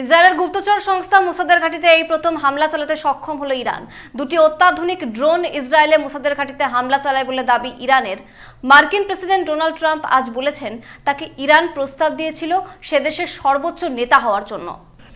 ইসরায়েলের গুপ্তচর সংস্থা মোসাদের ঘাঁটিতে এই প্রথম হামলা চালাতে সক্ষম হলো ইরান। দুটি অত্যাধুনিক ড্রোন ইসরায়েলে মোসাদের ঘাঁটিতে হামলা চালায় বলে দাবি ইরানের। মার্কিন প্রেসিডেন্ট ডোনাল্ড ট্রাম্প আজ বলেছেন তাকে ইরান প্রস্তাব দিয়েছিল সে দেশের সর্বোচ্চ নেতা হওয়ার জন্য।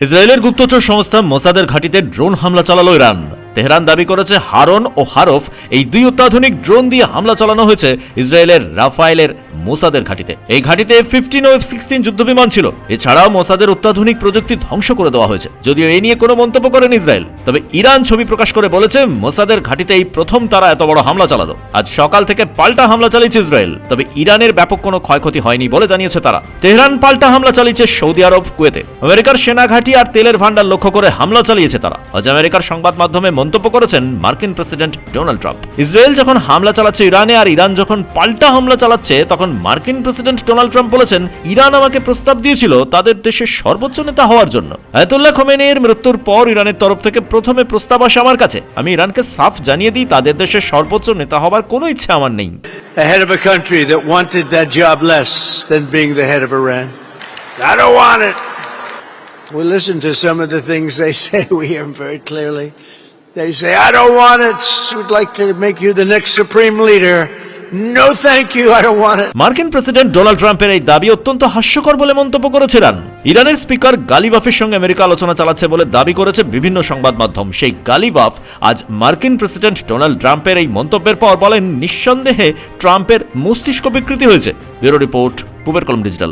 ইসরায়েলের গুপ্তচর সংস্থা মোসাদের ঘাঁটিতে ড্রোন হামলা চালালো ইরান। তেহরান দাবি করেছে হারন ও হারফ এই দুই অত্যাধুনিক ড্রোন দিয়ে হামলা চালানো হয়েছে ইসরায়েলের রাফায়েলের মোসাদের ঘাঁটিতে। এই ঘাঁটিতে F-15 ও F-16 যুদ্ধবিমান ছিল। এছাড়াও মোসাদের অত্যাধুনিক প্রযুক্তি ধ্বংস করে দেওয়া হয়েছে। যদিও এ নিয়ে কোনো মন্তব্য করেন ইসরায়েল, তবে ইরান ছবি প্রকাশ করে বলেছে মোসাদের ঘাঁটিতে এই প্রথম তারা এত বড় হামলা চালালো। আজ সকাল থেকে পাল্টা হামলা চালিয়েছে ইসরায়েল, তবে ইরানের ব্যাপক কোনো ক্ষয়ক্ষতি হয়নি বলে জানিয়েছে তারা। তেহরান পাল্টা হামলা চালিয়েছে সৌদি আরব, কুয়েতে। আমেরিকার সেনা ঘাঁটি আর তেলের ভান্ডার লক্ষ্য করে হামলা চালিয়েছে তারা। আজ আমেরিকার সংবাদ মাধ্যমে মন্তব্য করেছেন মার্কিন প্রেসিডেন্ট ডোনাল্ড ট্রাম্প। ইসরায়েল যখন হামলা চালাচ্ছে ইরানে আর ইরান যখন পাল্টা হামলা চালাচ্ছে, তখন মার্কিন প্রেসিডেন্ট ডোনাল্ড ট্রাম্প বলেছেন ইরান আমাকে প্রস্তাব দিয়েছিল তাদের দেশের সর্বোচ্চ নেতা হওয়ার জন্য। আয়াতুল্লাহ খোমেনির মৃত্যুর পর ইরানের তরফ থেকে প্রথমে প্রস্তাব আসে আমার কাছে। আমি ইরানকে সাফ জানিয়ে দিই তাদের দেশের সর্বোচ্চ নেতা হওয়ার কোনো ইচ্ছা আমার নেই। The head of a country that wanted that job less than being the head of Iran. I don't want it. We listen to some of the things they say. We hear them very clearly. They say, I don't want it. We'd like to make you the next supreme leader. No thank you, I don't want it. মার্কিন president Donald ট্রাম্পের এই দাবি অত্যন্ত হাস্যকর বলে মন্তব্য করেছে Iran. ইরানের স্পিকার গালিবাফের সঙ্গে আমেরিকা আলোচনা চালাচ্ছে বলে দাবি করেছে বিভিন্ন সংবাদ মাধ্যম। সেই গালিবাফ আজ মার্কিন প্রেসিডেন্ট ডোনাল্ড ট্রাম্পের এই মন্তব্যের পর বলেন নিঃসন্দেহে ট্রাম্পের মস্তিষ্ক বিকৃতি হয়েছে। ব্যুরো রিপোর্ট, পূবের কলম ডিজিটাল।